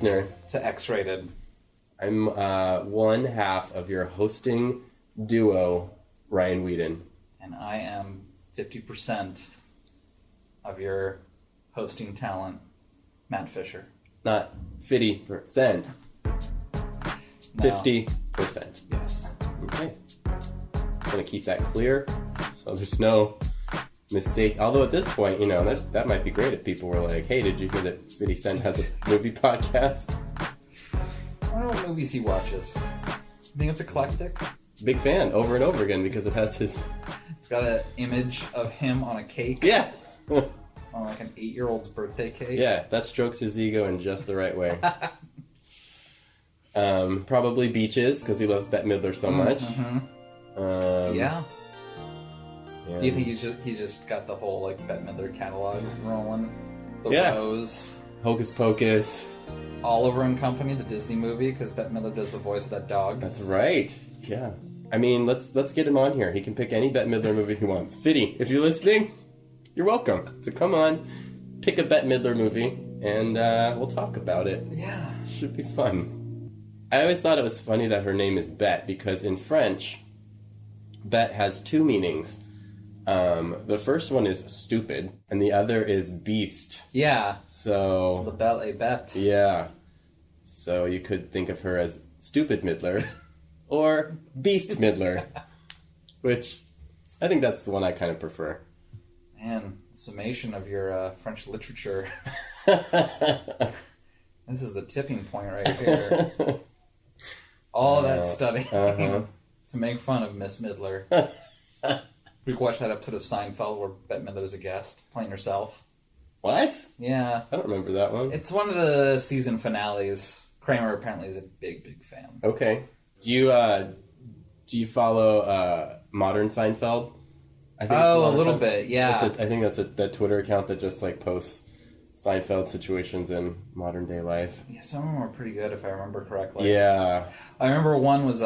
listener to X-Rated. I'm one half of your hosting duo, Ryan Whedon. And I am 50% of your hosting talent, Matt Fisher. Not 50%. No. 50%. Yes. Okay. I'm going to keep that clear so there's no mistake. Although at this point, that might be great if people were like, hey, did you hear that 50 Cent has a movie podcast? I don't know what movies he watches. You think it's eclectic? Big fan, over and over again, because it has his... It's got an image of him on a cake. Yeah! On like an 8-year-old's birthday cake. Yeah, that strokes his ego in just the right way. Probably beaches, because he loves Bette Midler so much. Mm-hmm. Yeah. Do you think he's just got the whole like Bette Midler catalog rolling? The Rose. Hocus Pocus. Oliver and Company, the Disney movie, because Bette Midler does the voice of that dog. That's right. Yeah. I mean, let's get him on here. He can pick any Bette Midler movie he wants. Fiddy, if you're listening, you're welcome. So come on, pick a Bette Midler movie, and we'll talk about it. Yeah. Should be fun. I always thought it was funny that her name is Bette, because in French, Bette has two meanings. The first one is stupid, and the other is beast. Yeah. So... La Belle et Bête. Yeah. So you could think of her as Stupid Midler or Beast Midler, which I think that's the one I kind of prefer. Man, summation of your French literature. This is the tipping point right here. All that studying to make fun of Miss Midler. We watched that episode of Seinfeld where Bette Midler was a guest, playing herself. What? Yeah. I don't remember that one. It's one of the season finales. Kramer apparently is a big, big fan. Okay. Do you follow Modern Seinfeld? I think a little bit, yeah. I think that's that Twitter account that just like posts Seinfeld situations in modern day life. Yeah, some of them are pretty good if I remember correctly. Yeah. I remember one was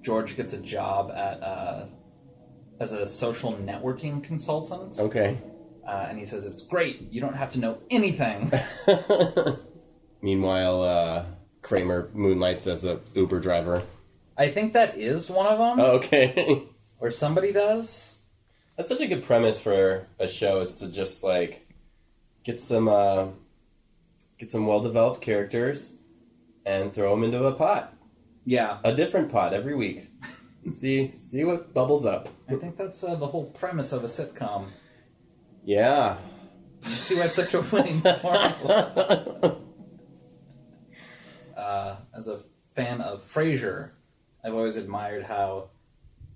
George gets a job at as a social networking consultant. Okay. And he says, it's great. You don't have to know anything. Meanwhile, Kramer moonlights as a Uber driver. I think that is one of them. Oh, okay. Or somebody does. That's such a good premise for a show, is to just, like, get some well-developed characters and throw them into a pot. Yeah. A different pot every week. See what bubbles up. I think that's the whole premise of a sitcom. Yeah. See why it's such a winning formula. As a fan of Frasier, I've always admired how,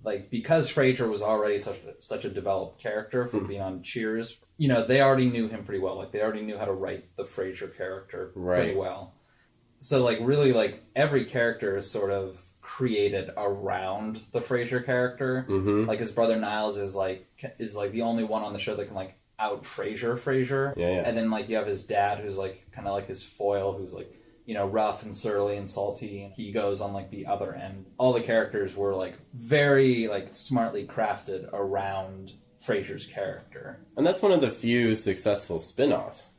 like, because Frasier was already such a developed character from being on Cheers, they already knew him pretty well. Like, they already knew how to write the Frasier character pretty well. So, like, really, like, every character is sort of created around the Frasier character. Mm-hmm. Like, his brother Niles is the only one on the show that can, like, out Frasier. Yeah. And then, like, you have his dad, who's, like, kind of like his foil, who's, like, rough and surly and salty, and he goes on, like, the other end. All the characters were, like, very, like, smartly crafted around Frasier's character. And that's one of the few successful spin-offs.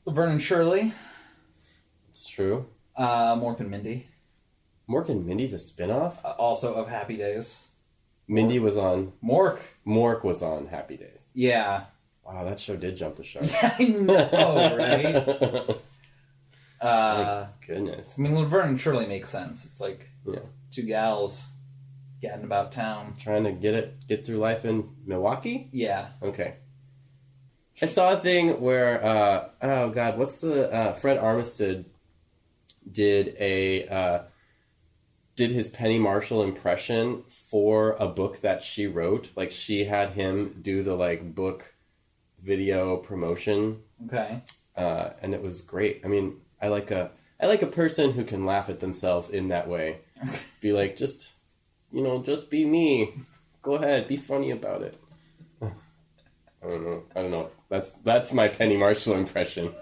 Laverne and Shirley. It's true. Mork and Mindy. Mork and Mindy's a spin-off? Also of Happy Days. Mindy was on... Mork was on Happy Days. Yeah. Wow, that show did jump the shark. Yeah, I know, right? My goodness. I mean, Laverne and Shirley makes sense. It's like two gals gadding about town. Trying to get through life in Milwaukee? Yeah. Okay. I saw a thing where, what's the, Fred Armistead did his Penny Marshall impression for a book that she wrote. Like, she had him do the, like, book video promotion. Okay. And it was great. I mean, I like a person who can laugh at themselves in that way. Be like, just be me. Go ahead, be funny about it. I don't know. That's my Penny Marshall impression.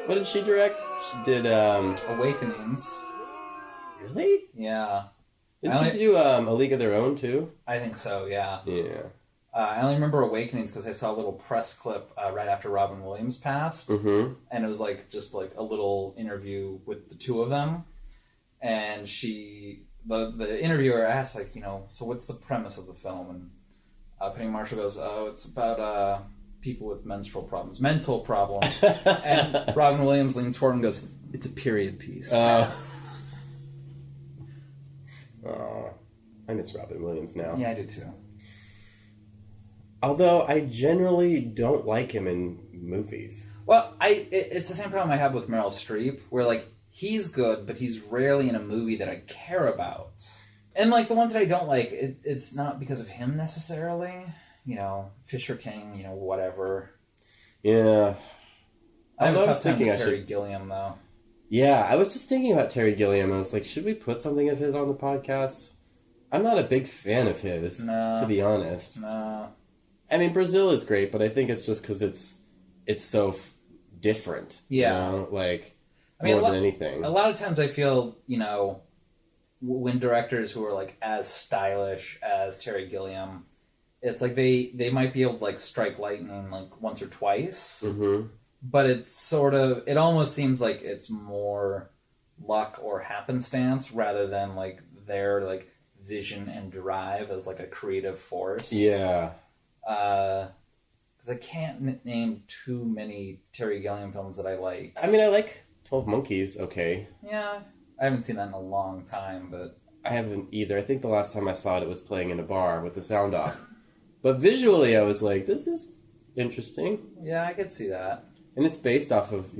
What did she direct? She did Awakenings. Really? Yeah. Did she do A League of Their Own too? I think so. Yeah. Yeah. I only remember Awakenings because I saw a little press clip right after Robin Williams passed, Mm-hmm. and it was like just like a little interview with the two of them, and the interviewer asked like, so what's the premise of the film, and Penny Marshall goes, oh, it's about people with mental problems, and Robin Williams leans forward and goes, it's a period piece. I miss Robin Williams now. Yeah, I do too. Although I generally don't like him in movies. Well, it's the same problem I have with Meryl Streep, where like he's good, but he's rarely in a movie that I care about. And like the ones that I don't like, it's not because of him necessarily. Fisher King, whatever. Yeah. I have a tough time with Terry Gilliam, though. Yeah, I was just thinking about Terry Gilliam. I was like, should we put something of his on the podcast? I'm not a big fan of his, to be honest. No. I mean, Brazil is great, but I think it's just because it's so different. Yeah. More than anything. A lot of times I feel, when directors who are like as stylish as Terry Gilliam, it's like they might be able to like strike lightning like once or twice, but it almost seems like it's more luck or happenstance rather than like their like vision and drive as like a creative force. Yeah. Because I can't name too many Terry Gilliam films that I like. I mean, I like 12 Monkeys, okay. Yeah, I haven't seen that in a long time, but... I haven't either. I think the last time I saw it, it was playing in a bar with the sound off. But visually, I was like, this is interesting. Yeah, I could see that. And it's based off of,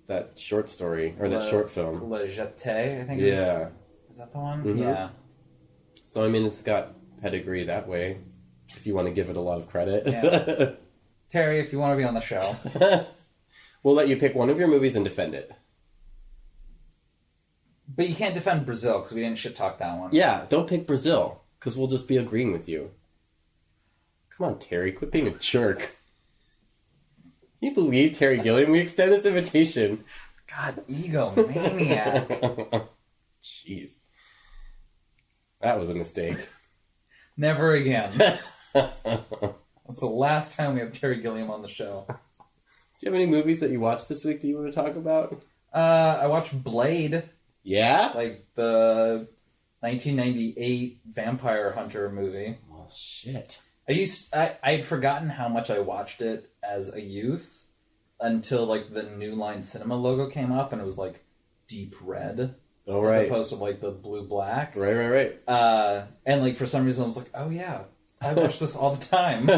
that short story, or that short film. Le Jeté, I think Yeah. Is that the one? Mm-hmm. Yeah. So, I mean, it's got pedigree that way, if you want to give it a lot of credit. Yeah. Terry, if you want to be on the show. We'll let you pick one of your movies and defend it. But you can't defend Brazil, because we didn't shit-talk that one. Yeah, don't pick Brazil, because we'll just be agreeing with you. Come on, Terry, quit being a jerk. Can you believe, Terry Gilliam? We extend this invitation. God, egomaniac. Jeez. That was a mistake. Never again. That's the last time we have Terry Gilliam on the show. Do you have any movies that you watched this week that you want to talk about? I watched Blade. Yeah? Like the 1998 Vampire Hunter movie. Well, shit. I'd forgotten how much I watched it as a youth until like the New Line Cinema logo came up and it was like deep red. Oh, right. As opposed to like the blue-black. Right. And like for some reason I was like, oh yeah, I watch this all the time.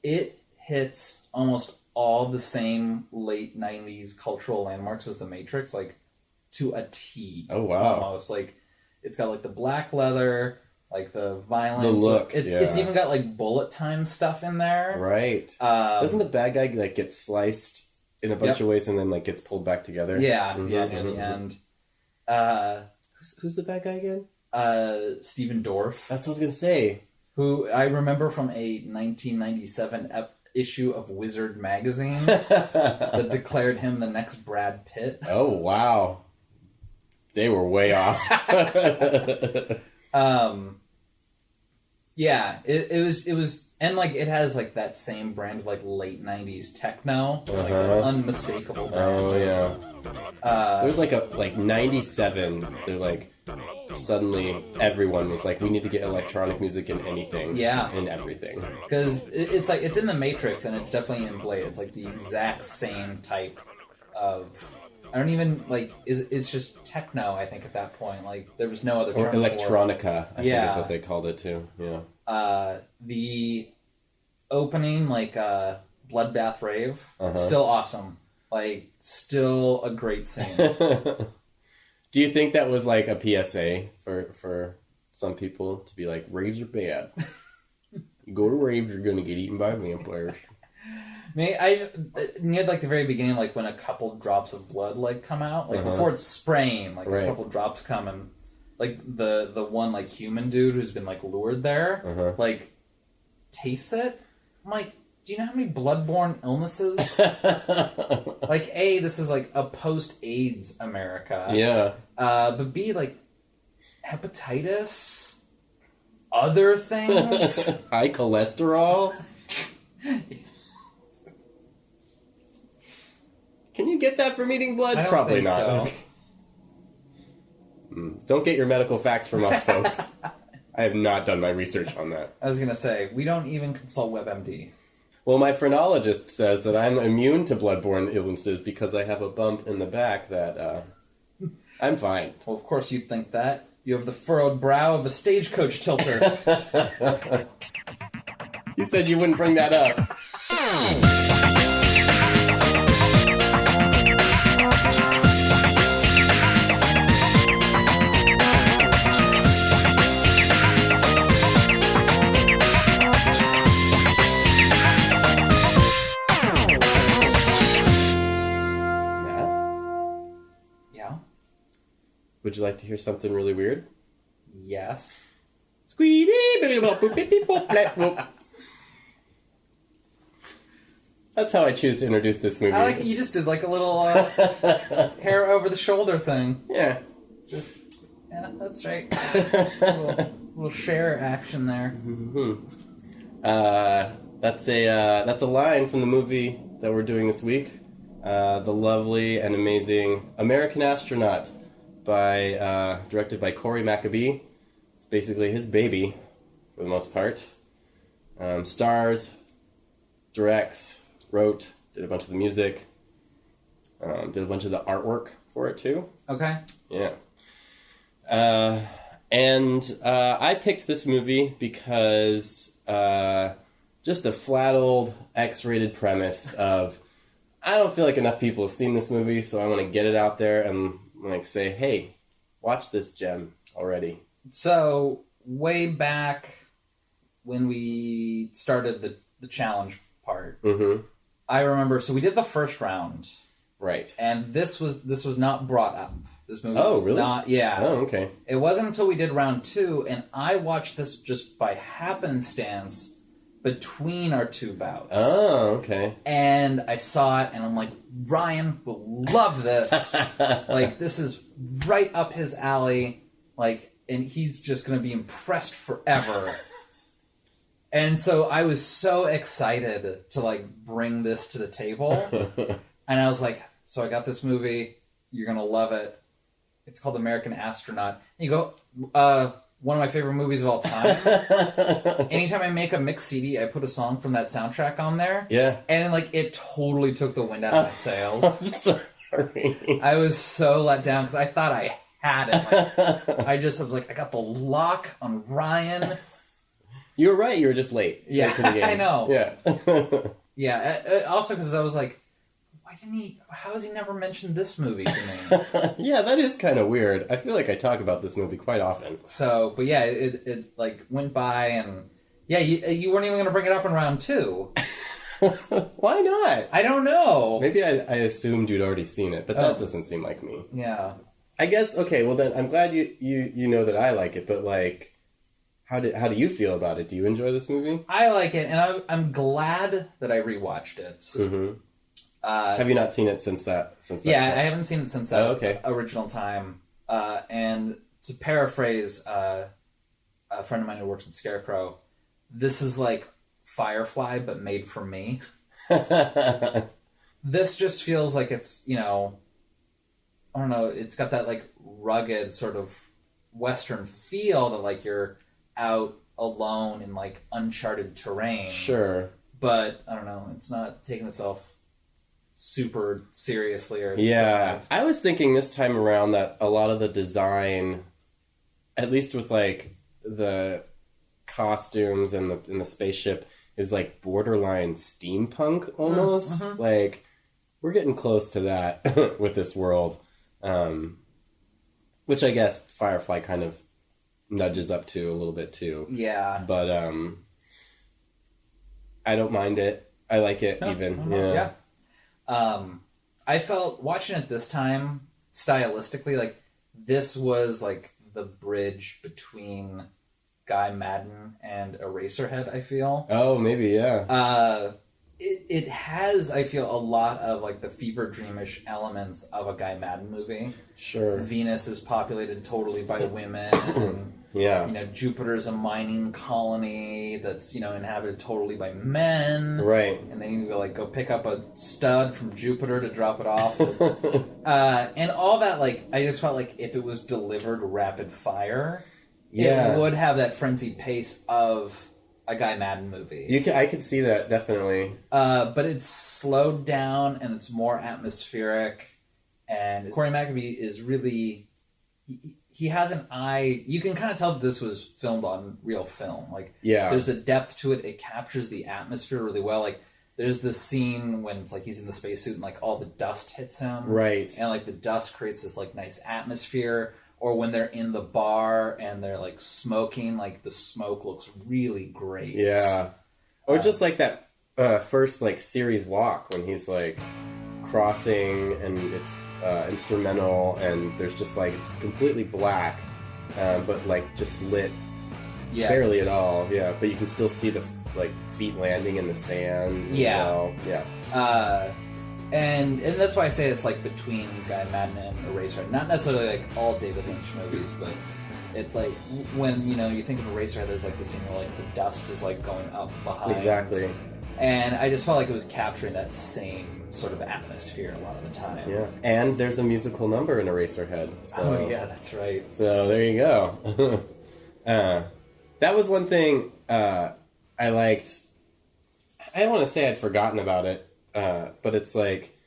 It hits almost all the same late 90s cultural landmarks as The Matrix, like to a T. Oh, wow. Almost. Like it's got like the black leather, like the violence. The look, It's even got like bullet time stuff in there. Right. Doesn't the bad guy like get sliced in a bunch of ways and then like gets pulled back together? Yeah, near the end. Who's the bad guy again? Stephen Dorff. That's what I was gonna say. Who I remember from a 1997 issue of Wizard magazine that declared him the next Brad Pitt. Oh wow, they were way off. Yeah, it was, and like it has like that same brand of like late 90s techno, like unmistakable brand. Oh yeah. It was like 97. They're like suddenly everyone was like, we need to get electronic music in anything. Yeah, in everything. Because it's like it's in the Matrix and it's definitely in Blade. It's like the exact same type of. I don't even like. It's just techno. I think at that point, like there was no other. Or term electronica. I think is what they called it too. Yeah. The opening, like Bloodbath Rave, still awesome. Like still a great scene. Do you think that was like a PSA for some people to be like, raves are bad. You go to raves, you're gonna get eaten by vampires. Near like the very beginning, like when a couple drops of blood like come out, like before it's spraying, like a couple drops come and like the one like human dude who's been like lured there, like tastes it. I'm like, do you know how many bloodborne illnesses? Like A, this is like a post-AIDS America. Yeah. But B, like hepatitis. other things. High cholesterol? Can you get that from eating blood? I don't Probably think not. so. Don't get your medical facts from us, folks. I have not done my research on that. I was going to say, we don't even consult WebMD. Well, my phrenologist says that I'm immune to bloodborne illnesses because I have a bump in the back that I'm fine. Well, of course you'd think that. You have the furrowed brow of a stagecoach tilter. You said you wouldn't bring that up. Would you like to hear something really weird? Yes. That's how I choose to introduce this movie. I like it. You just did like a little hair over the shoulder thing. Yeah. Yeah, that's right. little share action there. That's a line from the movie that we're doing this week. The lovely and amazing American Astronaut, directed by Corey Maccabee. It's basically his baby, for the most part. Stars, directs, wrote, did a bunch of the music, did a bunch of the artwork for it too. Okay. Yeah. And I picked this movie because just a flat old X-rated premise of, I don't feel like enough people have seen this movie, so I want to get it out there and say, hey, watch this gem already. So, way back when we started the challenge part, I remember, so we did the first round. Right. And this was not brought up. This movie was really? Not, yeah. Oh, okay. It wasn't until we did round 2, and I watched this just by happenstance between our 2 bouts. Oh, okay. And I saw it, and I'm like, Ryan will love this. Like, this is right up his alley. Like, and he's just going to be impressed forever. And so I was so excited to, like, bring this to the table. And I was like, so I got this movie. You're going to love it. It's called American Astronaut. And you go, one of my favorite movies of all time. Anytime I make a mix CD, I put a song from that soundtrack on there. Yeah. And, like, it totally took the wind out of my sails. I'm sorry. I was so let down because I thought I had it. Like, I was like, I got the lock on Ryan. You were right. You were just late. Yeah, late to the game. I know. Yeah. Yeah. Also, because I was like, how has he never mentioned this movie to me? Yeah, that is kind of weird. I feel like I talk about this movie quite often. So, but yeah, it like went by, and yeah, you weren't even going to bring it up in round 2. Why not? I don't know. Maybe I assumed you'd already seen it, but that doesn't seem like me. Yeah. I guess, okay, well then, I'm glad you know that I like it, but like, how do you feel about it? Do you enjoy this movie? I like it, and I'm glad that I rewatched it. Mm-hmm. Have you not seen it since that? Yeah, I haven't seen it since that original time. And to paraphrase a friend of mine who works at Scarecrow, this is like Firefly, but made for me. This just feels like it's, I don't know, it's got that like rugged sort of Western feel that like you're out alone in like uncharted terrain. Sure. But, I don't know, it's not taking itself super seriously or I was thinking this time around that a lot of the design, at least with like the costumes and the spaceship, is like borderline steampunk almost. Mm-hmm. Like we're getting close to that with this world, which I guess Firefly kind of nudges up to a little bit too. Yeah, but I don't mind it. I like it even. Yeah. I felt watching it this time stylistically, like this was like the bridge between Guy Madden and Eraserhead. I feel. Oh, maybe It has, I feel, a lot of like the fever dreamish elements of a Guy Madden movie. Sure. Venus is populated totally by women. And Yeah. You know, Jupiter's a mining colony that's, you know, inhabited totally by men. Right. And then you go pick up a stud from Jupiter to drop it off. And all that, like, I just felt like if it was delivered rapid fire, it would have that frenzied pace of a Guy Madden movie. I could see that, definitely. But it's slowed down and it's more atmospheric. And Corey McAfee is really... He has an eye... You can kind of tell that this was filmed on real film. Like, there's a depth to it. It captures the atmosphere really well. Like, there's this scene when it's like he's in the spacesuit and like all the dust hits him. Right. And like the dust creates this like nice atmosphere. Or when they're in the bar and they're like smoking, like the smoke looks really great. Yeah. Or just like that first like series walk when he's like crossing and it's instrumental and there's just like it's completely black, but like just lit barely at all. Yeah, but you can still see the like feet landing in the sand. Yeah. Yeah. And that's why I say it's like between Guy Madden and Eraserhead. Not necessarily like all David Lynch movies, but it's like when, you know, you think of Eraserhead, there's like the scene where like the dust is like going up behind. Exactly. And I just felt like it was capturing that same sort of atmosphere a lot of the time. Yeah. And there's a musical number in Eraserhead. So. Oh yeah, that's right. So there you go. That was one thing I liked. I don't want to say I'd forgotten about it. But it's like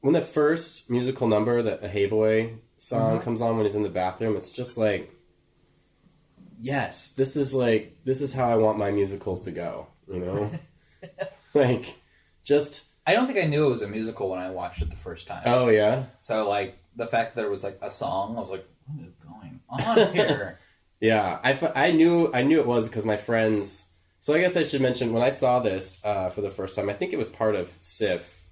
when the first musical number, that a Hey Boy song comes on when he's in the bathroom, it's just like, yes, this is how I want my musicals to go, you know? Like, just... I don't think I knew it was a musical when I watched it the first time. Oh, yeah? So, like, the fact that there was, like, a song, I was like, what is going on here? Yeah, I knew it was because my friends... So I guess I should mention, when I saw this for the first time, I think it was part of SIF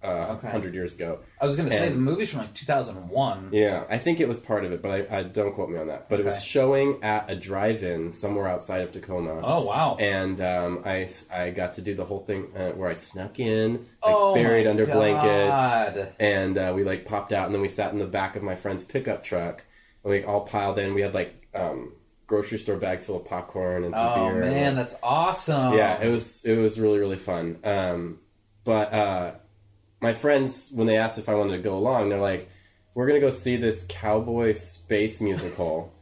100 years ago. I was going to say, the movie's from like 2001. Yeah, I think it was part of it, but I don't quote me on that. But it was showing at a drive-in somewhere outside of Tacoma. Oh, wow. And I got to do the whole thing where I snuck in, like, buried under blankets. And we like popped out, and then we sat in the back of my friend's pickup truck. And we all piled in. We had like... grocery store bags full of popcorn and some beer. Oh man, that's awesome! Yeah, it was really, really fun. But my friends, when they asked if I wanted to go along, they're like, "We're gonna go see this cowboy space musical,"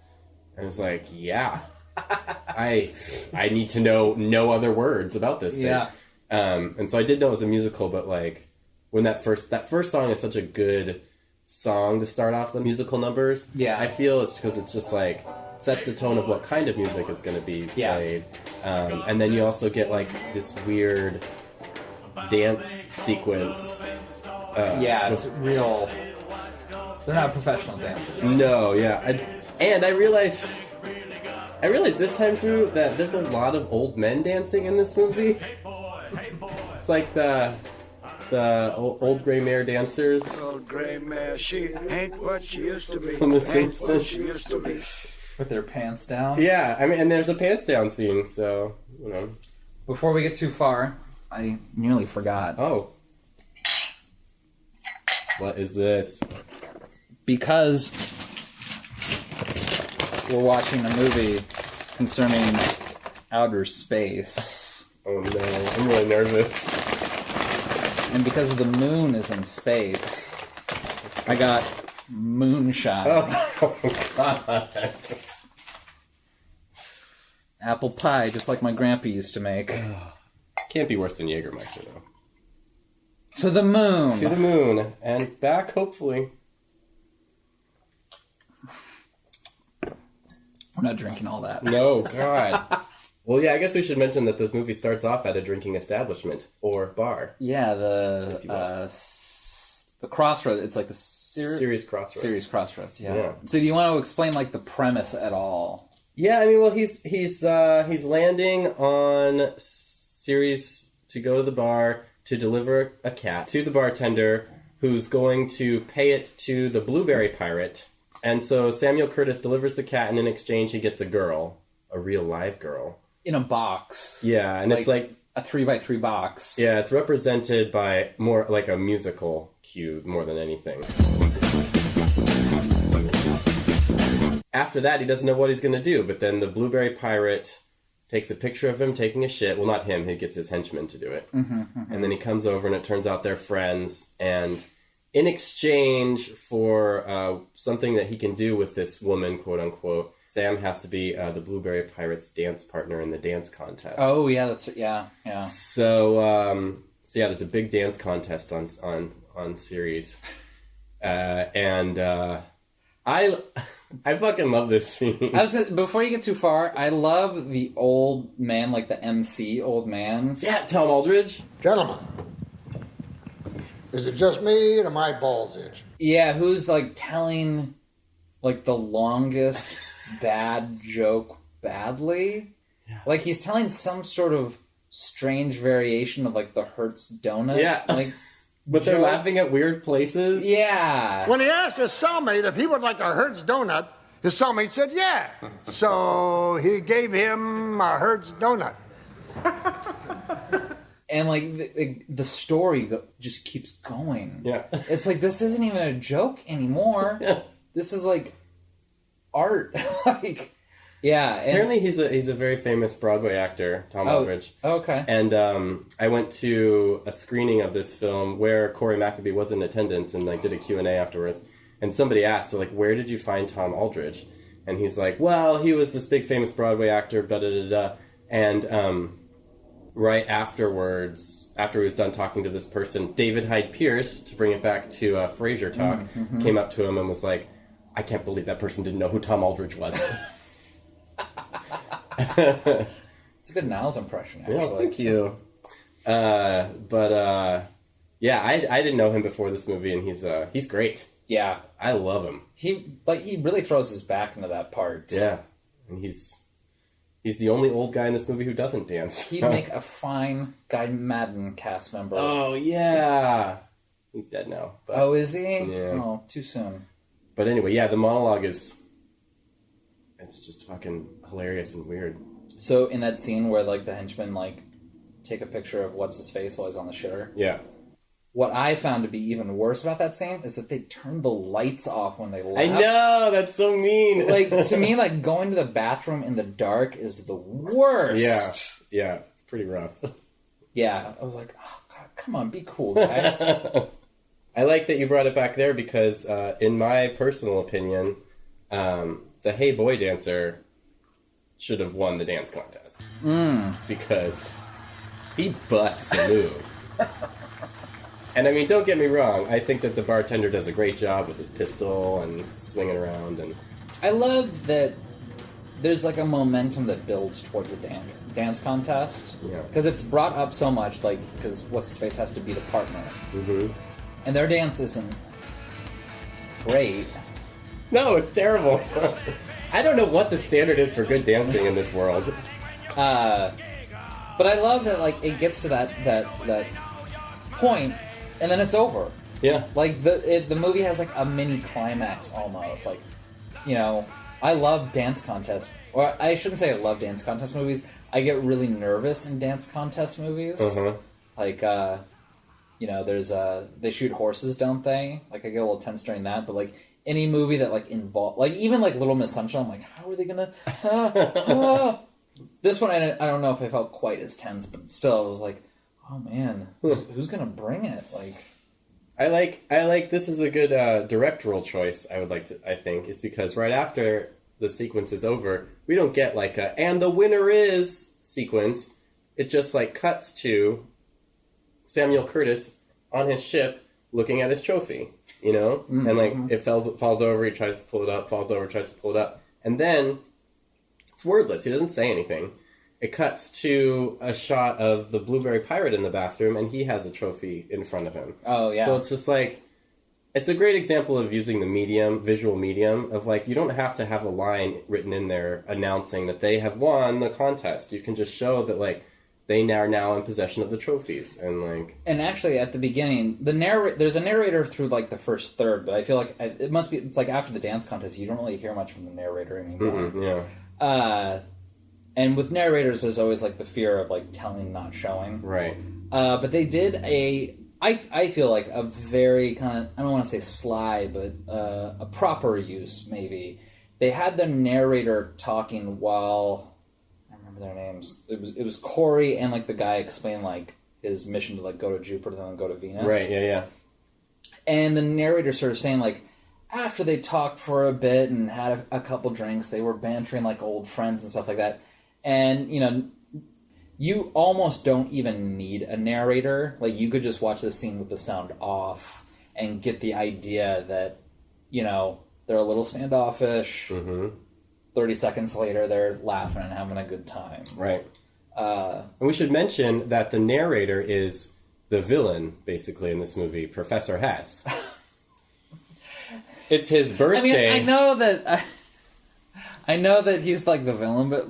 and I was like, "Yeah, I need to know no other words about this thing." Yeah. And so I did know it was a musical, but like when that first song is such a good song to start off the musical numbers. Yeah, I feel it's because it's just like. Sets the tone of what kind of music is going to be played. And then you also get like this weird dance sequence. It's real. They're not professional dancers. No, yeah. I realized this time through that there's a lot of old men dancing in this movie. It's like the old gray mare dancers. Old gray mare, she ain't what she used to be. From The Ain't what Simpsons. she used to be. With their pants down. Yeah, I mean, and there's a pants down scene, so, you know. Before we get too far, I nearly forgot. Oh. What is this? Because we're watching a movie concerning outer space. Oh no, I'm really nervous. And because the moon is in space, I got moonshine. Oh god. Apple pie, just like my grandpa used to make. Can't be worse than Jägermeister, though. To the moon! To the moon. And back, hopefully. We're not drinking all that. No, God. Well, yeah, I guess we should mention that this movie starts off at a drinking establishment or bar. Yeah, the Crossroads. It's like the Series Crossroads. Series Crossroads, yeah. So do you want to explain like the premise at all? Yeah, I mean, well, he's landing on Ceres to go to the bar to deliver a cat to the bartender, who's going to pay it to the blueberry pirate. And so Samuel Curtis delivers the cat, and in exchange he gets a girl, a real live girl, in a box. Yeah, and it's like a 3x3 box. Yeah, it's represented by more like a musical cue more than anything. after that, he doesn't know what he's going to do. But then the blueberry pirate takes a picture of him taking a shit. Well, not him. He gets his henchman to do it. And then he comes over, and it turns out they're friends. And in exchange for something that he can do with this woman, quote unquote, Sam has to be the blueberry pirate's dance partner in the dance contest. Oh yeah, that's yeah. So there's a big dance contest on series, and I fucking love this scene. Before you get too far, I love the old man, like the MC old man. Yeah, Tom Aldridge. Gentlemen, is it just me or my balls itch? Yeah, who's like telling like the longest bad joke badly. Yeah. Like he's telling some sort of strange variation of like the Hertz donut. Yeah. Like but they're laughing at weird places. Yeah. When he asked his cellmate if he would like a Hertz donut, his cellmate said yeah. So he gave him a Hertz donut. And like the story just keeps going. Yeah. It's like this isn't even a joke anymore. Yeah. This is like art. Like yeah. And apparently he's a very famous Broadway actor, Tom Aldridge. Okay. And I went to a screening of this film where Corey McAbee was in attendance and like did a Q&A afterwards. And somebody asked, so like, where did you find Tom Aldridge? And he's like, well, he was this big famous Broadway actor, da da da da. And right afterwards, after he was done talking to this person, David Hyde Pierce, to bring it back to Frasier talk, came up to him and was like, I can't believe that person didn't know who Tom Aldridge was. It's a good Niles impression, actually. Yeah, thank you. Yeah, I didn't know him before this movie, and he's great. Yeah, I love him. He really throws his back into that part. Yeah, and he's the only old guy in this movie who doesn't dance. He'd make a fine Guy Madden cast member. Oh yeah, he's dead now. But, oh, is he? Yeah. Oh, too soon. But anyway, yeah, the monologue it's just fucking hilarious and weird. So in that scene where like the henchmen like take a picture of what's his face while he's on the shitter. Yeah. What I found to be even worse about that scene is that they turned the lights off when they left. I know, that's so mean. Like to me, like going to the bathroom in the dark is the worst. Yeah, it's pretty rough. Yeah, I was like, oh God, come on, be cool, guys. I like that you brought it back there because, in my personal opinion, the Hey Boy dancer should have won the dance contest. Because he busts a move. And I mean, don't get me wrong, I think that the bartender does a great job with his pistol and swinging around. And I love that there's like a momentum that builds towards a dance contest. Yeah. Because it's brought up so much, like, because What's-His-Face has to be the partner. Mm-hmm. And their dance isn't great. No, it's terrible. I don't know what the standard is for good dancing in this world. But I love that, like, it gets to that point, and then it's over. Yeah. Like, the movie has, like, a mini climax, almost. Like, you know, I love dance contests. Or, I shouldn't say I love dance contest movies. I get really nervous in dance contest movies. Uh-huh. Like, you know, there's, they shoot horses, don't they? Like, I get a little tense during that, but, like, any movie that, like, like, even, like, Little Miss Sunshine, I'm like, how are they gonna... This one, I don't know if I felt quite as tense, but still, I was like, oh man, who's gonna bring it? Like, I like this is a good directorial choice. I think is because right after the sequence is over, we don't get like a "and the winner is" sequence. It just like cuts to Samuel Curtis on his ship looking at his trophy, you know, and like it falls over. He tries to pull it up, falls over, tries to pull it up, and then it's wordless. He doesn't say anything. It cuts to a shot of the blueberry pirate in the bathroom, and he has a trophy in front of him. oh yeah, So it's just like, it's a great example of using the visual medium, of like, you don't have to have a line written in there announcing that they have won the contest. You can just show that, like, they are now in possession of the trophies, and like... And actually, at the beginning, there's a narrator through, like, the first third, but I feel like it's like after the dance contest, you don't really hear much from the narrator anymore. Yeah. And with narrators, there's always, like, the fear of, like, telling, not showing. Right. But they did I feel like a very kind of, I don't want to say sly, but a proper use, maybe, they had the narrator talking while I remember their names. It was Corey and like the guy explained like his mission to like go to Jupiter and then go to Venus. Right. Yeah. And the narrator sort of saying like after they talked for a bit and had a couple drinks, they were bantering like old friends and stuff like that. And you know, you almost don't even need a narrator. Like you could just watch the scene with the sound off and get the idea that, you know, they're a little standoffish. Mm-hmm. 30 seconds later, they're laughing and having a good time. Right. And we should mention that the narrator is the villain, basically, in this movie, Professor Hess. It's his birthday. I mean, I know that he's like the villain, but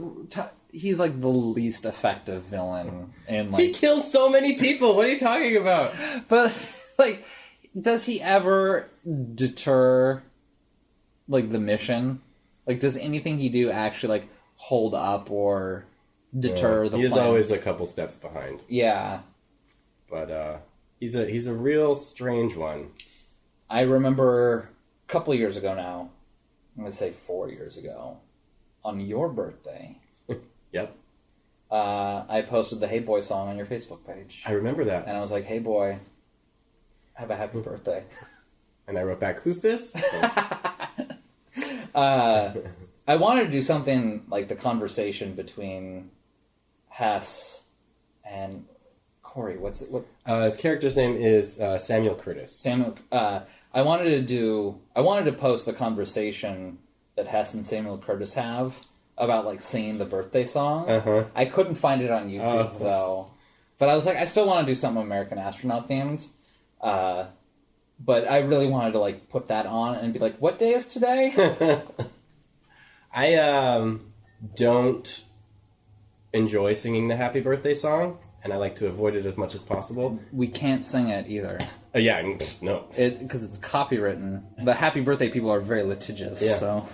he's like the least effective villain. And like he kills so many people. What are you talking about? But like, does he ever deter like the mission? Like, does anything he do actually like hold up or deter the? He's plans? always a couple steps behind. Yeah, but he's a real strange one. I remember a couple of years ago now. I'm gonna say 4 years ago, on your birthday. Yep. I posted the "Hey Boy" song on your Facebook page. I remember that, and I was like, "Hey boy, have a happy birthday." And I wrote back, "Who's this?" I wanted to do something like the conversation between Hess and Corey. What? His character's name is Samuel Curtis. Samuel. I wanted to post the conversation that Hess and Samuel Curtis have about like singing the birthday song. Uh-huh. I couldn't find it on YouTube though, but I was like, I still want to do something American Astronaut themed. But I really wanted to like put that on and be like, what day is today? I don't enjoy singing the happy birthday song, and I like to avoid it as much as possible. We can't sing it either. Yeah, no. Because it's copywritten. The happy birthday people are very litigious. Yeah. So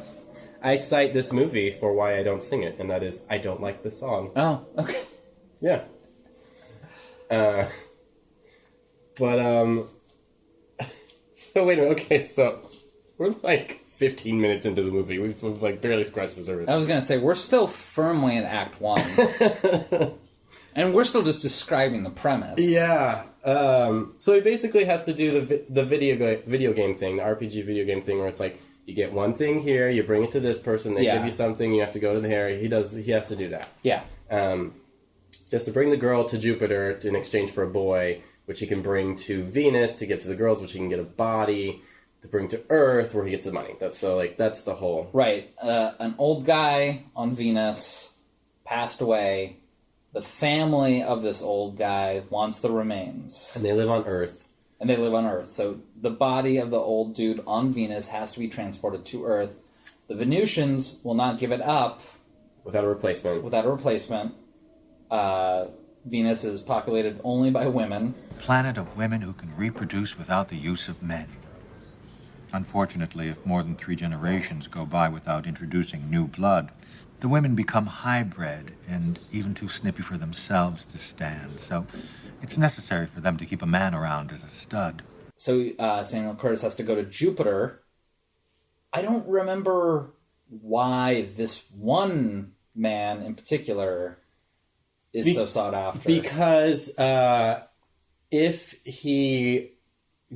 I cite this movie for why I don't sing it, and that is I don't like the song. Oh, okay. Yeah. So wait a minute. Okay, so we're like 15 minutes into the movie. We've like barely scratched the surface. I was gonna say we're still firmly in Act 1, and we're still just describing the premise. Yeah. So he basically has to do the video game thing, the RPG video game thing, where it's like you get one thing here, you bring it to this person, they give you something, you have to go to there. He has to do that. Yeah. He has to bring the girl to Jupiter in exchange for a boy, which he can bring to Venus to get to the girls, which he can get a body to bring to Earth, where he gets the money. That's the whole... Right. An old guy on Venus passed away. The family of this old guy wants the remains. And they live on Earth. So the body of the old dude on Venus has to be transported to Earth. The Venusians will not give it up. Without a replacement. Venus is populated only by women. Planet of women who can reproduce without the use of men. Unfortunately, if more than 3 generations go by without introducing new blood, the women become high-bred and even too snippy for themselves to stand. So it's necessary for them to keep a man around as a stud. So Samuel Curtis has to go to Jupiter. I don't remember why this one man in particular is so sought after. Because if he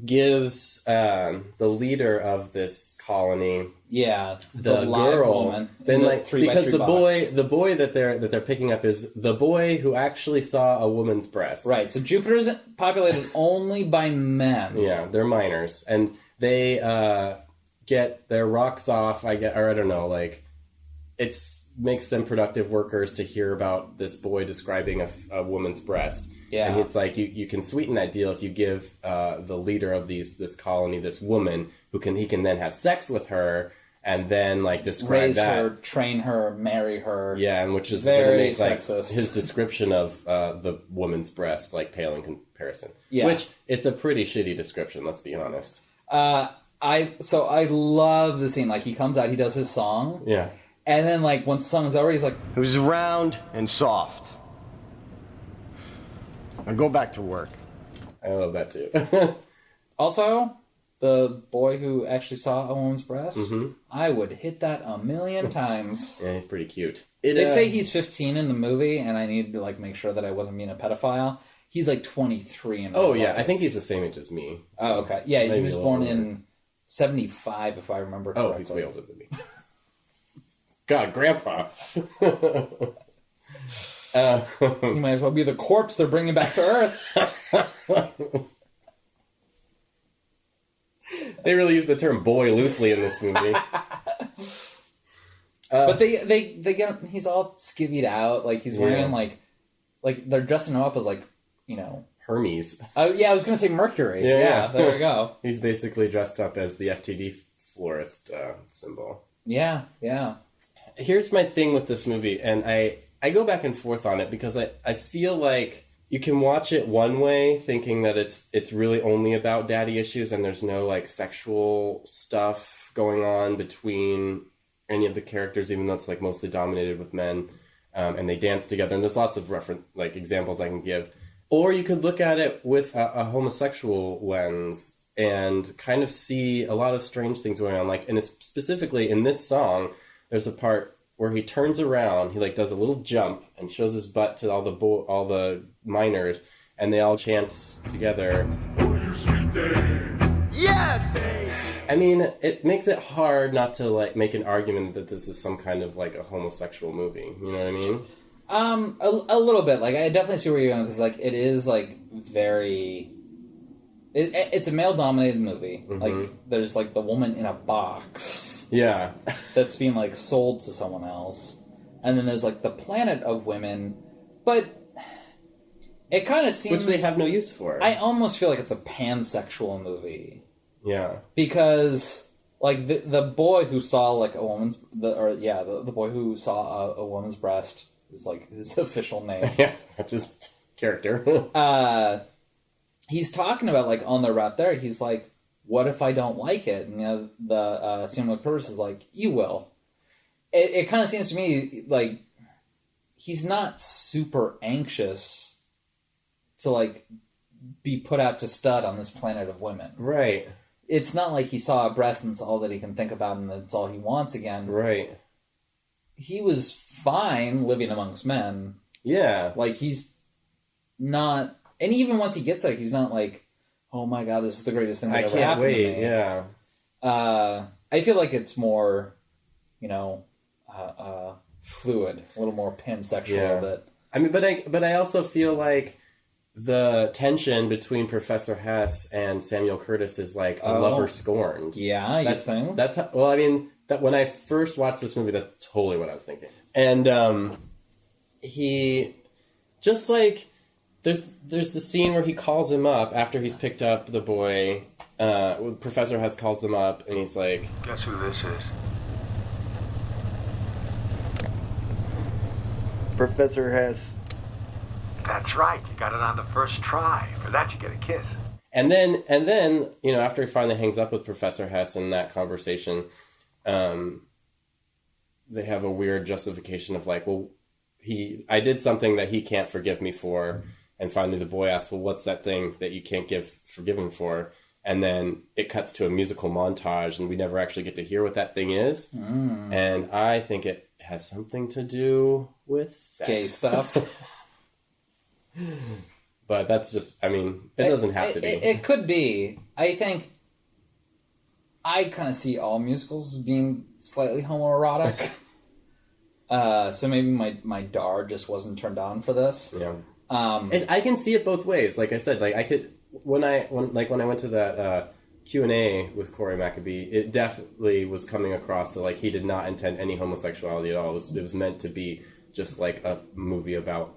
gives the leader of this colony, the girl, woman, then because the boy that they're picking up is the boy who actually saw a woman's breast. Right. So Jupiter's populated only by men. Yeah, they're minors, and they get their rocks off. I don't know, like makes them productive workers to hear about this boy describing a woman's breast. Yeah. And it's like you can sweeten that deal if you give the leader of this colony, this woman, he can then have sex with her and then like describe raise that. her, train her, marry her. Yeah, and which is very going to make sexist. His description of the woman's breast like pale in comparison. Yeah. Which it's a pretty shitty description, let's be honest. I love the scene. Like he comes out, he does his song. Yeah. And then like once the song's over, he's like, it was round and soft. Now go back to work. I love that too. Also, the boy who actually saw a woman's breast, I would hit that a million times. Yeah, he's pretty cute. They say he's 15 in the movie, and I need to make sure that I wasn't being a pedophile. He's 23 in real life. I think he's the same age as me. So oh, okay. Yeah, he was born in 75, if I remember correctly. Oh, he's way older than me. God, Grandpa. He might as well be the corpse they're bringing back to Earth. They really use the term boy loosely in this movie. But they get he's all skivvied out, he's wearing they're dressing him up as Hermes. Oh yeah, I was gonna say Mercury. Yeah, there we go. He's basically dressed up as the FTD florist symbol. Yeah. Here's my thing with this movie, and I go back and forth on it because I feel like you can watch it one way, thinking that it's really only about daddy issues and there's no sexual stuff going on between any of the characters, even though it's mostly dominated with men, and they dance together. And there's lots of reference examples I can give. Or you could look at it with a homosexual lens and kind of see a lot of strange things going on. And specifically in this song, there's a part where he turns around, he does a little jump and shows his butt to all the minors, and they all chant together. Oh, you sweet thing. Yes! I mean, it makes it hard not to make an argument that this is some kind of a homosexual movie. You know what I mean? A little bit. I definitely see where you're going, because it is very. It's a male-dominated movie. Mm-hmm. There's the woman in a box. Yeah. That's being sold to someone else, and then there's the planet of women, but it kind of seems which they have no use for. I almost feel like it's a pansexual movie. Yeah. Because the boy who saw a woman's the boy who saw a woman's breast is his official name. Yeah, that's his character. He's talking about on the route there. He's what if I don't like it? And the Samuel Curtis is you will. It kind of seems to me he's not super anxious to be put out to stud on this planet of women. Right. It's not like he saw a breast and it's all that he can think about and that's all he wants again. Right. He was fine living amongst men. Yeah. He's not... And even once he gets there, he's not oh my god, this is the greatest thing that ever happened to me. I can't wait, yeah. I feel like it's more, fluid, a little more pansexual. Yeah. That I mean, but I also feel the tension between Professor Hess and Samuel Curtis is a lover scorned. Yeah, you think? That's well, I mean, that when I first watched this movie, that's totally what I was thinking. And he just there's the scene where he calls him up after he's picked up the boy. Professor Hess calls them up, and he's like, Guess who this is? Professor Hess. That's right. You got it on the first try. For that, you get a kiss. and then after he finally hangs up with Professor Hess in that conversation, they have a weird justification of I did something that he can't forgive me for. And finally the boy asks, well, what's that thing that you can't forgive him for? And then it cuts to a musical montage, and we never actually get to hear what that thing is. Mm. And I think it has something to do with sex. Gay stuff. But that's just, I mean, it doesn't have to be. It could be. I think I kind of see all musicals as being slightly homoerotic. So maybe my dar just wasn't turned on for this. Yeah. And I can see it both ways. Like I said, I could when I went to that Q&A with Corey Maccabee, it definitely was coming across that he did not intend any homosexuality at all. It was meant to be just a movie about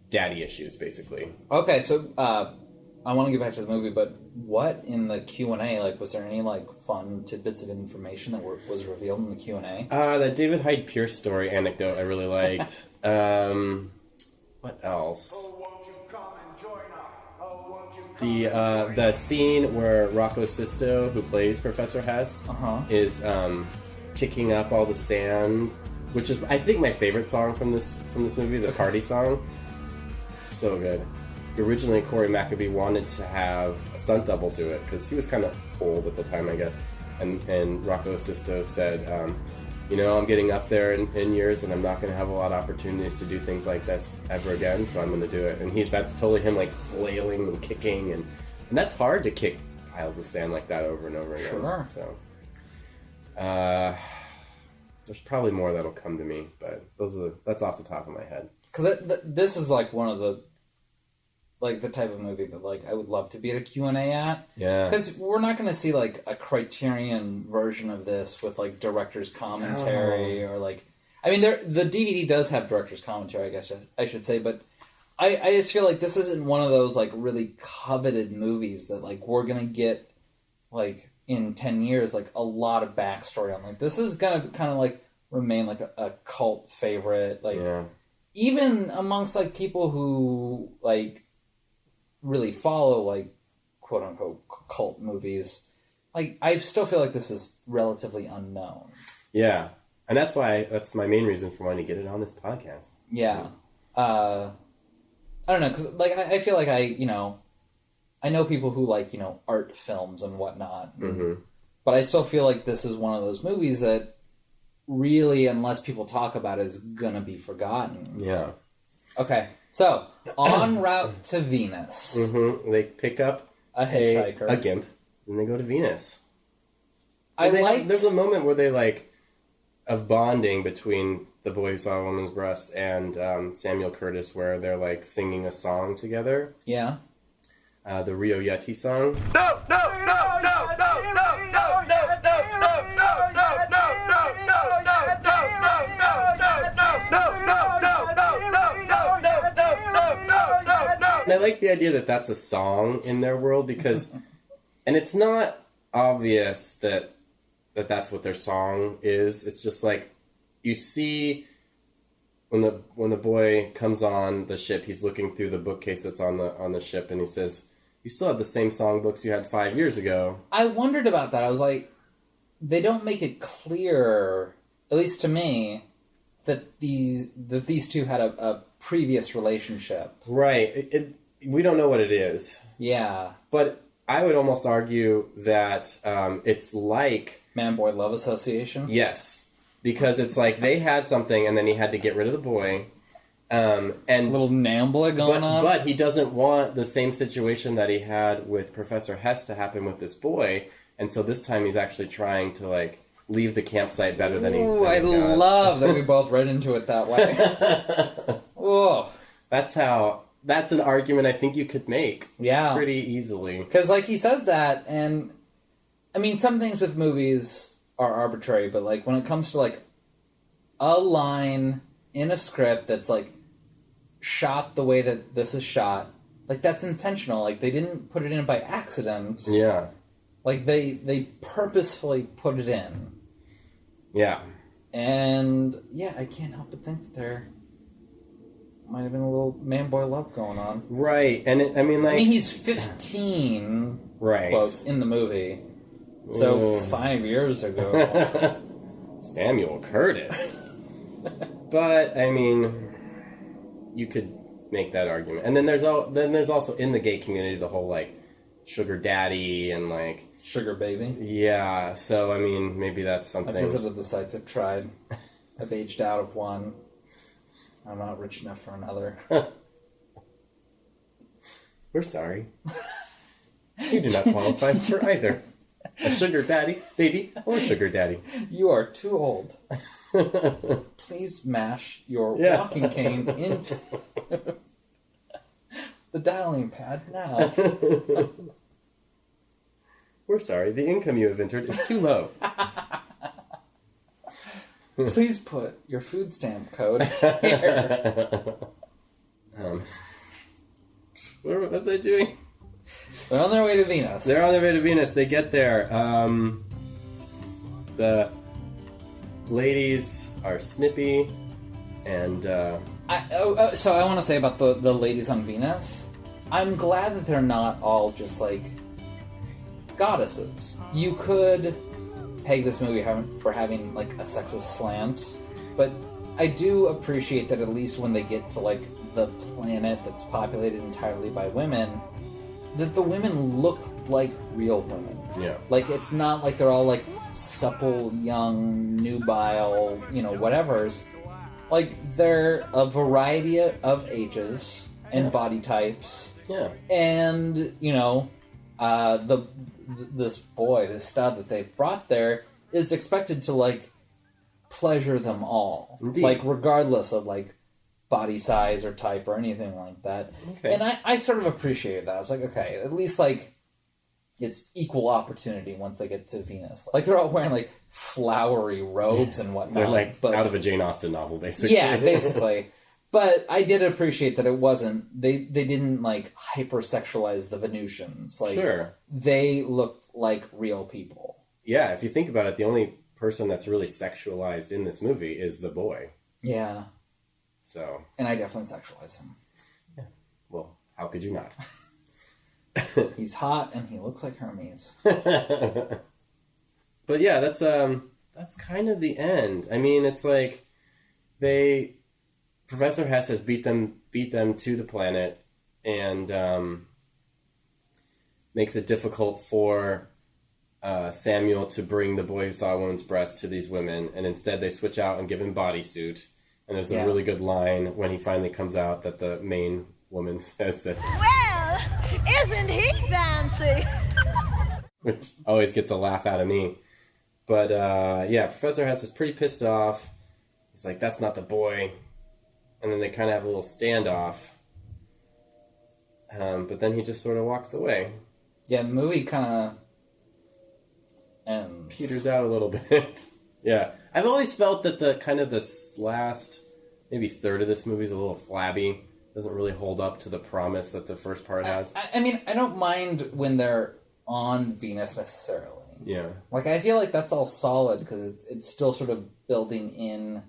daddy issues, basically. Okay, so I want to get back to the movie, but what in the Q&A, was there any fun tidbits of information that was revealed in the Q&A? That David Hyde Pierce story anecdote I really liked. What else? The scene where Rocco Sisto, who plays Professor Hess, is kicking up all the sand, which is I think my favorite song from this movie, the party song. So good. Originally, Corey Maccabee wanted to have a stunt double do it because he was kind of old at the time, I guess. and Rocco Sisto said, I'm getting up there in years, and I'm not going to have a lot of opportunities to do things like this ever again, so I'm going to do it. And that's totally him, like, flailing and kicking, and that's hard to kick piles of sand like that over and over again. Sure. So, there's probably more that'll come to me, but that's off the top of my head. Because this is, like, one of the, like, the type of movie that, like, I would love to be at a Q&A at. Yeah. Because we're not going to see, like, a Criterion version of this with, like, director's commentary or, like... I mean, the DVD does have director's commentary, I guess I should say, but I just feel like this isn't one of those, like, really coveted movies that, like, we're going to get, like, in 10 years, like, a lot of backstory on. Like, this is going to kind of, like, remain, like, a cult favorite. Like, even amongst, like, people who, like... really follow, like, quote-unquote cult movies, like, I still feel like this is relatively unknown. Yeah. And that's my main reason for wanting to get it on this podcast. Yeah. I don't know, because, like, I feel like I know people who like, art films and whatnot, but I still feel like this is one of those movies that really, unless people talk about it, is gonna be forgotten. Yeah. Okay. So, en route to Venus. They pick up a hitchhiker, a gimp, and they go to Venus. There's a moment where they, like, of bonding between the boy who saw a woman's breast and Samuel Curtis, where they're, like, singing a song together. Yeah. The Rio Yeti song. No, no, no, no, no, no, no, no, no, no, no, no, no, And I like the idea that that's a song in their world because, and it's not obvious that that's what their song is. It's just like you see when the boy comes on the ship, he's looking through the bookcase that's on the ship, and he says, "You still have the same songbooks you had 5 years ago." I wondered about that. I was like, they don't make it clear, at least to me, that these two had a previous relationship. Right. We don't know what it is. Yeah. But I would almost argue that it's like... Man-boy love association? Yes. Because it's like they had something and then he had to get rid of the boy. And a little NAMBLA going on? But he doesn't want the same situation that he had with Professor Hess to happen with this boy. And so this time he's actually trying to, like, leave the campsite better than he got. I love that we both read into it that way. Oh, that's an argument I think you could make. Yeah. Pretty easily. Because, like, he says that, and, I mean, some things with movies are arbitrary, but, like, when it comes to, like, a line in a script that's, like, shot the way that this is shot, like, that's intentional. Like, they didn't put it in by accident. Yeah. Like, they purposefully put it in. Yeah. And, yeah, I can't help but think that there might have been a little man-boy love going on. Right. And, he's 15, right, quotes, in the movie. So, 5 years ago. Samuel Curtis. But, I mean, you could make that argument. And then there's also, in the gay community, the whole, like, sugar daddy and, like... Sugar baby? Yeah, so, I mean, maybe that's something... I visited the sites, I've tried. I've aged out of one. I'm not rich enough for another. We're sorry. You do not qualify for either. A sugar daddy, baby, or sugar daddy. You are too old. Please mash your walking cane into the dialing pad now. We're sorry, the income you have entered is too low. Please put your food stamp code here. What was I doing? They're on their way to Venus. They get there. The ladies are snippy, and... So I want to say about the ladies on Venus, I'm glad that they're not all just, like, goddesses. You could peg this movie for having, like, a sexist slant, but I do appreciate that at least when they get to, like, the planet that's populated entirely by women, that the women look like real women. Yeah. Like, it's not like they're all, like, supple, young, nubile, whatevers. Like, they're a variety of ages and body types. Yeah. And, this stud that they've brought there is expected to, like, pleasure them all. Indeed. Like, regardless of, like, body size or type or anything like that. Okay. And I sort of appreciated that. I was like, okay, at least, like, it's equal opportunity once they get to Venus. Like, they're all wearing, like, flowery robes and whatnot. They're, like, but, out of a Jane Austen novel, basically. yeah, basically. But I did appreciate that it wasn't... They didn't, like, hypersexualize the Venusians. Like, Sure. They looked like real people. Yeah, if you think about it, the only person that's really sexualized in this movie is the boy. Yeah. So... And I definitely sexualize him. Yeah. Well, how could you not? He's hot and he looks like Hermes. But yeah, that's kind of the end. I mean, it's like Professor Hess has beat them to the planet and makes it difficult for Samuel to bring the boy who saw a woman's breast to these women, and instead they switch out and give him bodysuit. And there's a really good line when he finally comes out that the main woman says that. Well, isn't he fancy? Which always gets a laugh out of me. But yeah, Professor Hess is pretty pissed off. He's like, that's not the boy. And then they kind of have a little standoff. But then he just sort of walks away. Yeah, the movie kind of ends. Peters out a little bit. Yeah. I've always felt that this last maybe third of this movie is a little flabby. Doesn't really hold up to the promise that the first part has. I mean, I don't mind when they're on Venus necessarily. Yeah. Like, I feel like that's all solid because it's still sort of building in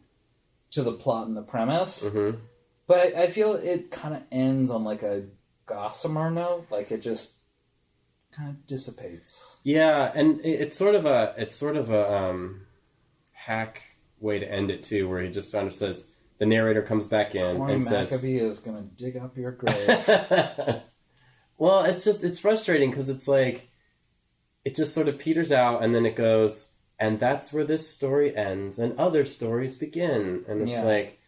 to the plot and the premise. Mm-hmm. But I feel it kind of ends on, like, a gossamer note. Like, it just kind of dissipates. Yeah, and it's sort of a hack way to end it too, where he just kind of says, the narrator comes back in Corey and says, Maccabee is going to dig up your grave. Well, it's frustrating because it's like, it just sort of peters out and then it goes, and that's where this story ends and other stories begin. And it's like,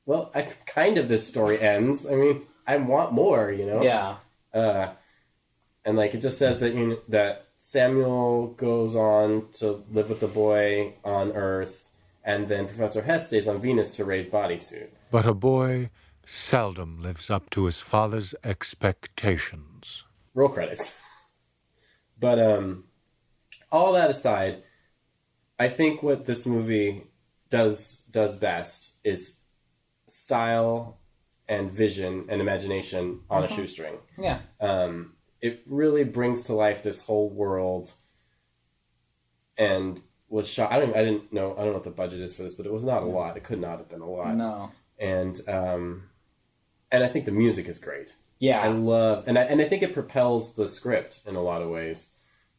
well, this story ends. I mean, I want more, Yeah. And like, it just says that that Samuel goes on to live with the boy on Earth, and then Professor Hess stays on Venus to raise bodysuit. But a boy seldom lives up to his father's expectations. Roll credits. But all that aside, I think what this movie does best is style and vision and imagination on a shoestring. Yeah. It really brings to life this whole world, and was shot. I don't know what the budget is for this, but it was not a lot. It could not have been a lot. No. And I think the music is great. Yeah. I love, and I think it propels the script in a lot of ways.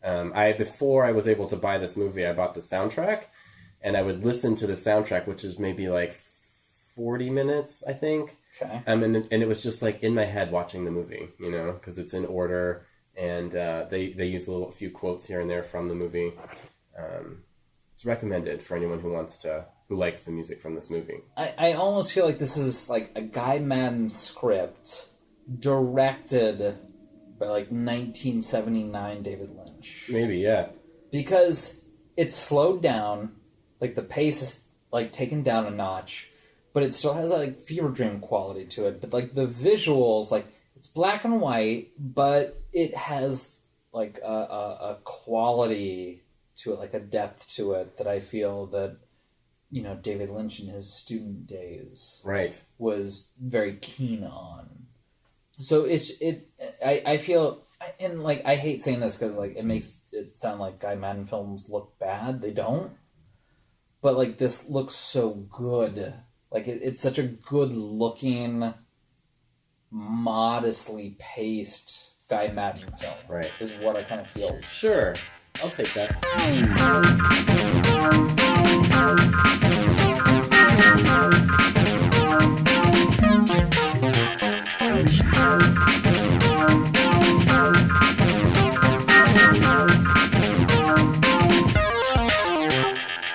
Before I was able to buy this movie, I bought the soundtrack, and I would listen to the soundtrack, which is maybe like 40 minutes, I think. Okay. And it was just like in my head watching the movie, because it's in order, and they use a few quotes here and there from the movie. It's recommended for anyone who likes the music from this movie. I almost feel like this is like a Guy Madden script directed by like 1979 David Lynch. Maybe, yeah. Because it's slowed down, like the pace is like taken down a notch, but it still has like fever dream quality to it. But like the visuals, like it's black and white, but it has like a quality to it, like a depth to it that I feel that David Lynch in his student days was very keen on. So I feel, and like I hate saying this because like it makes it sound like Guy Madden films look bad. They don't, but like this looks so good. Like it's such a good looking, modestly paced Guy Madden film. Right, is what I kind of feel. Sure, I'll take that.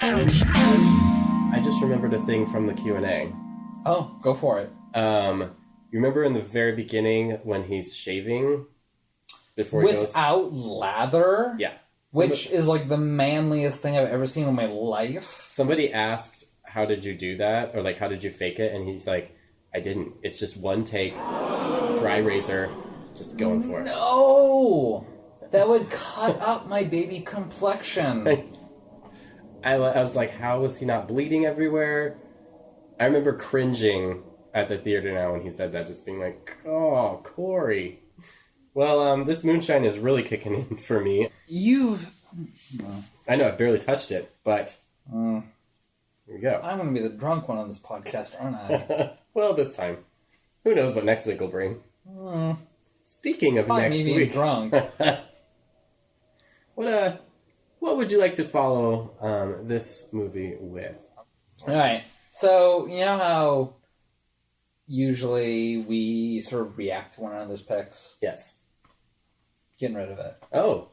I just remembered a thing from the Q&A. Oh, go for it. You remember in the very beginning when he's shaving before he goes? Without lather? Yeah. Which is like the manliest thing I've ever seen in my life. Somebody asked, how did you do that? Or like, how did you fake it? And he's like, I didn't. It's just one take, dry razor, just going for it. No! That would cut up my baby complexion. I was like, how was he not bleeding everywhere? I remember cringing at the theater now when he said that, just being like, oh, Corey. Well, this moonshine is really kicking in for me. I know, I've barely touched it, but here we go. I'm going to be the drunk one on this podcast, aren't I? Well, this time. Who knows what next week will bring. Speaking of next week. Drunk. What would you like to follow this movie with? Alright, so you know how usually we sort of react to one another's picks? Yes. Getting rid of it. Oh.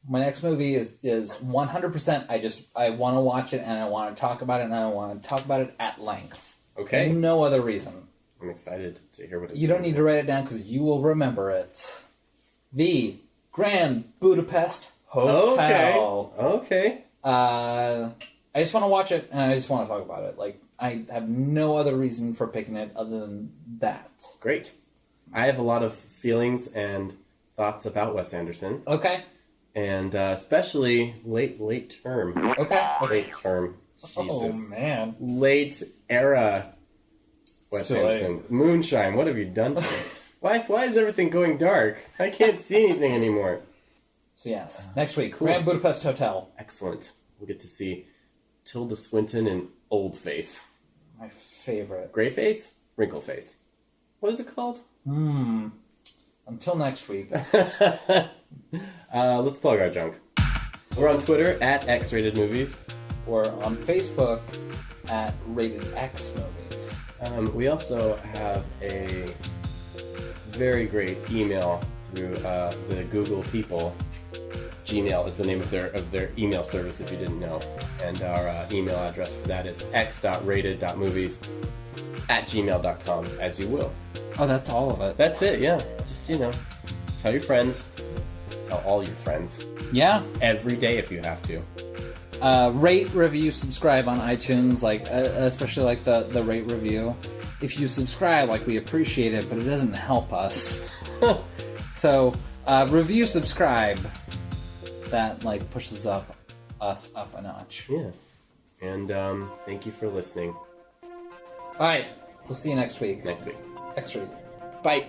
My next movie is 100%, I want to watch it and I want to talk about it and I want to talk about it at length. Okay. No other reason. I'm excited to hear what it's You don't need to write it down because you will remember it. The Grand Budapest Hotel. Okay. I just want to watch it and I just want to talk about it. Like, I have no other reason for picking it other than that. Great. I have a lot of feelings and thoughts about Wes Anderson. Okay. And especially late term. Okay. Late term. Jesus. Oh, man. Late era Wes Anderson. Moonshine, what have you done to me? Why is everything going dark? I can't see anything anymore. So yes, next week, Cool. Grand Budapest Hotel. Excellent. We'll get to see Tilda Swinton in Old Face. My favorite. Gray Face? Wrinkle Face. What is it called? Until next week. Let's plug our junk. We're on Twitter at XRatedMovies. Or on Facebook at Rated X Movies. We also have a very great email through the Google people. Gmail is the name of their email service, if you didn't know. And our email address for that is x.rated.movies@gmail.com, as you will. Oh, that's all of it. That's it, yeah. Just, tell your friends. Tell all your friends. Yeah. Every day if you have to. Rate, review, subscribe on iTunes, like especially like the rate review. If you subscribe, like, we appreciate it, but it doesn't help us. So, review, subscribe. That, like, pushes us up a notch. Yeah. And thank you for listening. Alright, we'll see you next week. Next week. Next week. Bye.